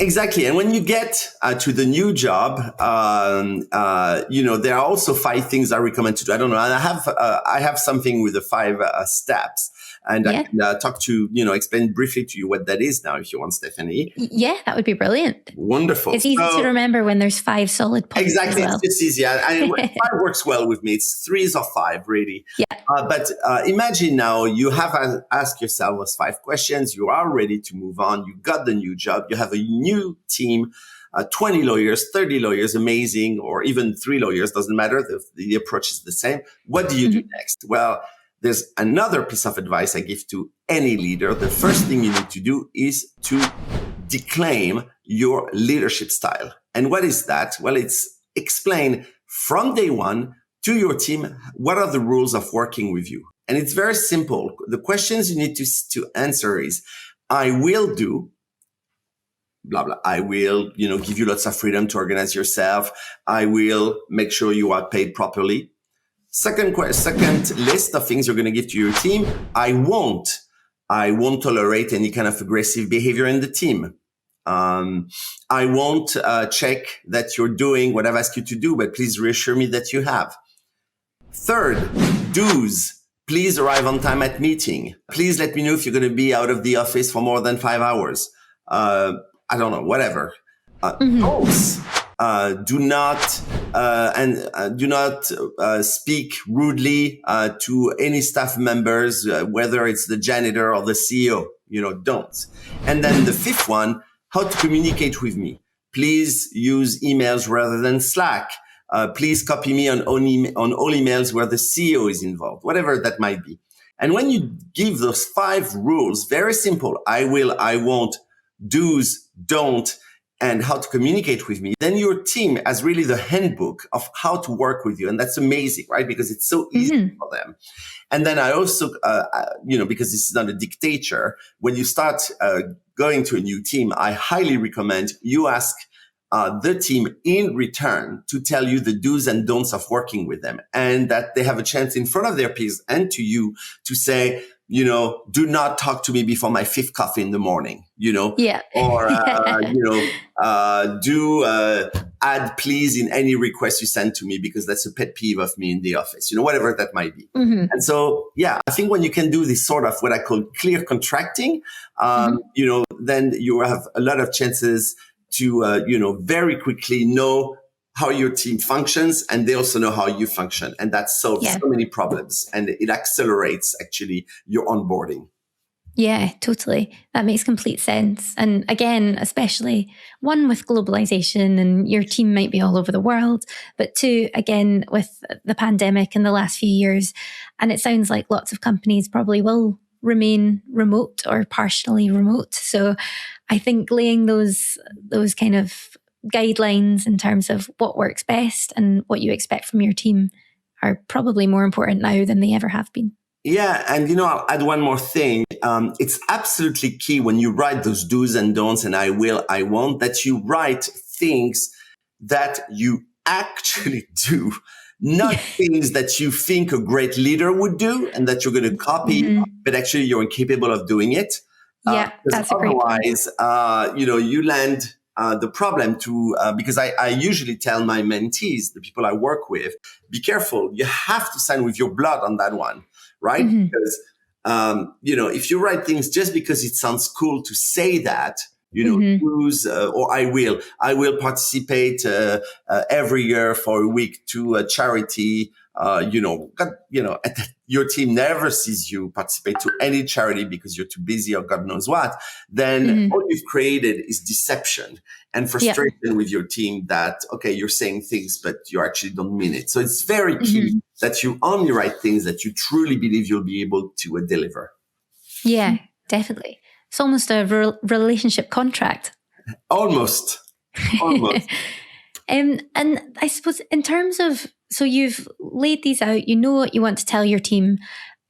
Exactly. And when you get to the new job, there are also 5 things I recommend to do. I don't know. And I have something with the 5 steps. And I can explain briefly to you what that is now, if you want, Stephanie. Yeah, that would be brilliant. Wonderful. It's easy to remember when there's 5 solid points. Exactly. As well. It's easy. 5 works well with me. It's 3s or 5, really. Yeah. But imagine now you have asked yourself those 5 questions. You are ready to move on. You got the new job. You have a new team, 20 lawyers, 30 lawyers, amazing, or even 3 lawyers, doesn't matter. The approach is the same. What do you do next? Well, there's another piece of advice I give to any leader. The first thing you need to do is to declaim your leadership style. And what is that? Well, it's explain from day one to your team, what are the rules of working with you? And it's very simple. The questions you need to answer is, I will do, blah, blah. I will, give you lots of freedom to organize yourself. I will make sure you are paid properly. Second list of things you're going to give to your team. I won't tolerate any kind of aggressive behavior in the team. I won't check that you're doing what I've asked you to do, but please reassure me that you have. Third, do's. Please arrive on time at meeting. Please let me know if you're going to be out of the office for more than 5 hours. I don't know, whatever. Don'ts. Do not speak rudely to any staff members, whether it's the janitor or the CEO. Don't. And then the 5th one, how to communicate with me. Please use emails rather than Slack. Please copy me on all emails where the CEO is involved, whatever that might be. And when you give those 5 rules, very simple, I will, I won't, do's, don't, and how to communicate with me, then your team has really the handbook of how to work with you. And that's amazing, right? Because it's so easy for them. And then I also, because this is not a dictator, when you start going to a new team, I highly recommend you ask the team in return to tell you the do's and don'ts of working with them, and that they have a chance in front of their peers and to you to say, do not talk to me before my 5th coffee in the morning, Yeah. or, do add please in any request you send to me, because that's a pet peeve of me in the office, whatever that might be. And so, I think when you can do this sort of what I call clear contracting, then you have a lot of chances to, very quickly know how your team functions, and they also know how you function. And that solves so many problems, and it accelerates actually your onboarding. Yeah, totally. That makes complete sense. And again, especially 1 with globalization and your team might be all over the world, but 2, again, with the pandemic in the last few years. And it sounds like lots of companies probably will remain remote or partially remote. So I think laying those kind of guidelines in terms of what works best and what you expect from your team are probably more important now than they ever have been. Yeah. And, I'll add one more thing. It's absolutely key when you write those do's and don'ts and I will, I won't, that you write things that you actually do, not things that you think a great leader would do and that you're going to copy, but actually you're incapable of doing it. That's a great point. Otherwise, you land the problem because I usually tell my mentees, the people I work with, be careful. You have to sign with your blood on that one, right? Because, if you write things just because it sounds cool to say that, choose, or I will participate every year for a week to a charity. Your team never sees you participate to any charity because you're too busy or God knows what, then all you've created is deception and frustration with your team that, okay, you're saying things, but you actually don't mean it. So it's very key that you only write things that you truly believe you'll be able to deliver. Yeah, definitely. It's almost a relationship contract. Almost. And I suppose in terms of, so you've laid these out, you know what you want to tell your team.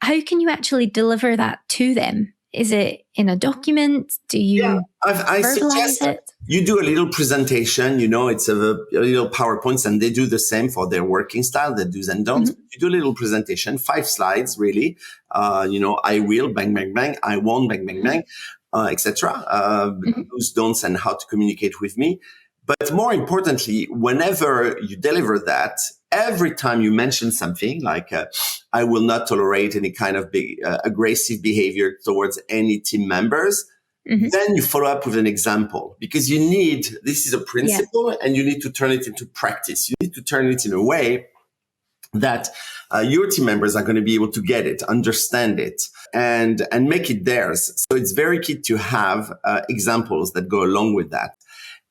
How can you actually deliver that to them? Is it in a document? Do you I suggest it? You do a little presentation, it's a little PowerPoints, and they do the same for their working style, the do's and don'ts. You do a little presentation, 5 slides, really. I will, bang, bang, bang. I won't, bang, bang, bang. etc. Those don'ts and how to communicate with me. But more importantly, whenever you deliver that, every time you mention something like, I will not tolerate any kind of big, aggressive behavior towards any team members, then you follow up with an example, because this is a principle and you need to turn it into practice. You need to turn it in a way that your team members are going to be able to get it, understand it, and make it theirs. So it's very key to have examples that go along with that.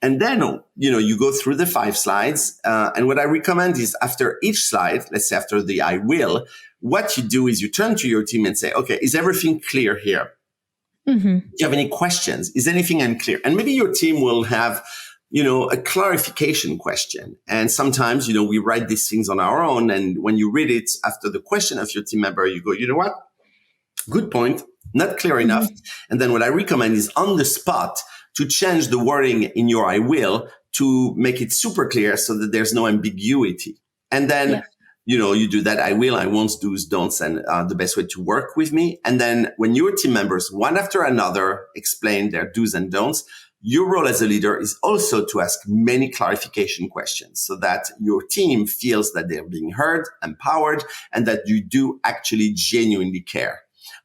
And then, you go through the 5 slides. And what I recommend is after each slide, let's say after the I will, what you do is you turn to your team and say, okay, is everything clear here? Do you have any questions? Is anything unclear? And maybe your team will have, a clarification question. And sometimes, we write these things on our own. And when you read it after the question of your team member, you go, you know what? Good point. Not clear enough. And then what I recommend is on the spot to change the wording in your I will to make it super clear so that there's no ambiguity. And then, you do that I will, I won't, do's, don'ts, and the best way to work with me. And then when your team members, one after another, explain their do's and don'ts, your role as a leader is also to ask many clarification questions so that your team feels that they're being heard, empowered, and that you do actually genuinely care.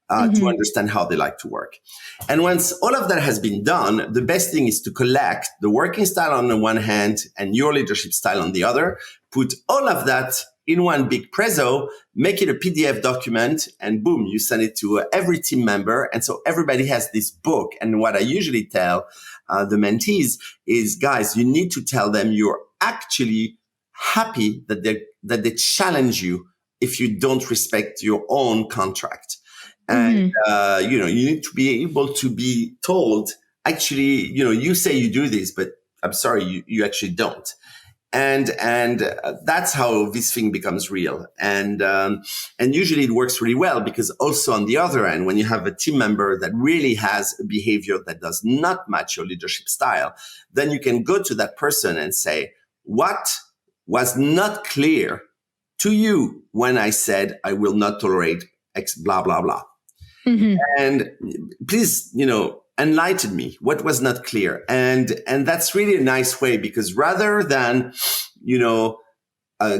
To understand how they like to work. And once all of that has been done, the best thing is to collect the working style on the one hand and your leadership style on the other, put all of that in one big Prezzo, make it a PDF document, and boom, you send it to every team member. And so everybody has this book. And what I usually tell the mentees is, guys, you need to tell them you're actually happy that they challenge you if you don't respect your own contract. And, you need to be able to be told, actually, you say you do this, but I'm sorry, you actually don't. And that's how this thing becomes real. And usually it works really well, because also on the other end, when you have a team member that really has a behavior that does not match your leadership style, then you can go to that person and say, what was not clear to you when I said I will not tolerate X, blah, blah, blah. And please, enlighten me. What was not clear? And that's really a nice way, because rather than,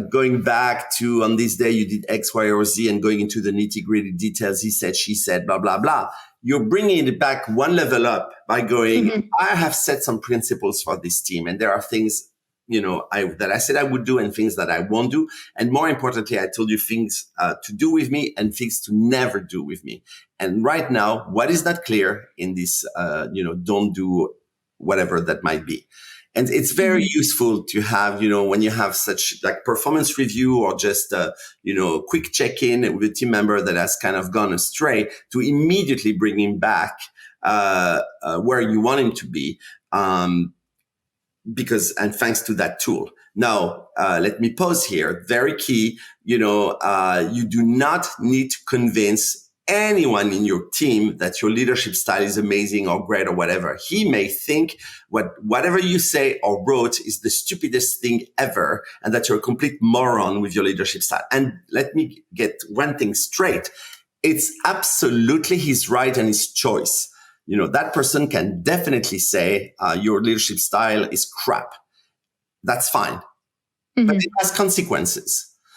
going back to on this day, you did X, Y, or Z and going into the nitty gritty details, he said, she said, blah, blah, blah. You're bringing it back one level up by going, I have set some principles for this team. And there are things, that I said I would do and things that I won't do. And more importantly, I told you things to do with me and things to never do with me. And right now, what is not clear in this, don't do whatever that might be. And it's very useful to have, when you have such like performance review or just, quick check-in with a team member that has kind of gone astray, to immediately bring him back where you want him to be. And thanks to that tool. Now, let me pause here. Very key. You do not need to convince anyone in your team that your leadership style is amazing or great or whatever. He may think whatever you say or wrote is the stupidest thing ever, and that you're a complete moron with your leadership style. And let me get one thing straight. It's absolutely his right and his choice. That person can definitely say your leadership style is crap. That's fine. But it has consequences.